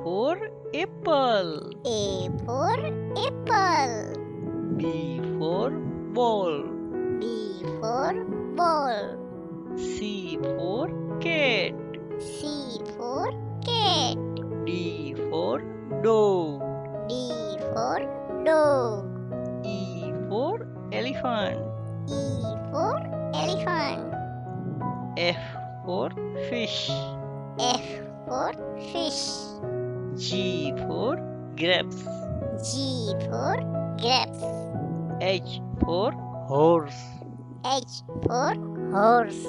for apple. A for apple. B for ball. B for ball. C for cat. C for cat. D for dog. D for dog. E for elephant. E for elephant. F for fish. F for fish. G for grapes. G for grapes. H for horse. H for horse.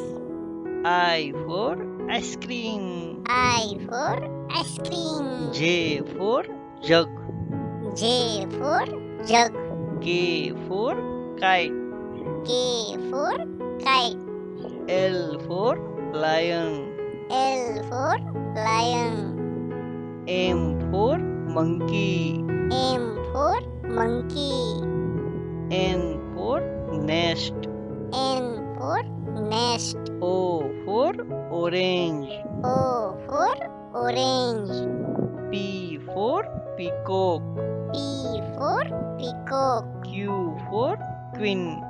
I for ice cream. I for ice cream. J for jug. J for jug. K for kite. K for kite. L for lion. L for lion. M for monkey. M for monkey. N for nest. N for nest. O for orange. O for orange. P for peacock. P for peacock. Q for queen.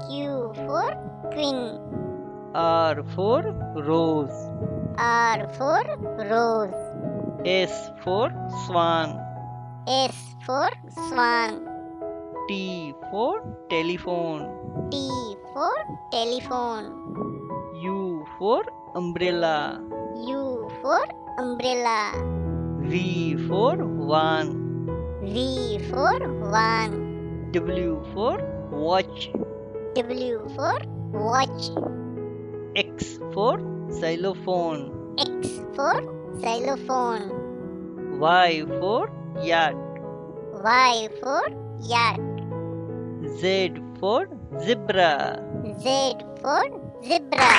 Q for queen. R for rose. R for rose. S for swan. S for swan. T for telephone. T for telephone. U for umbrella. U for umbrella. V for van. V for van. W for watch. W for watch. X for xylophone. X for xylophone. Y for yacht. Y for yacht. Z for zebra. Z for zebra.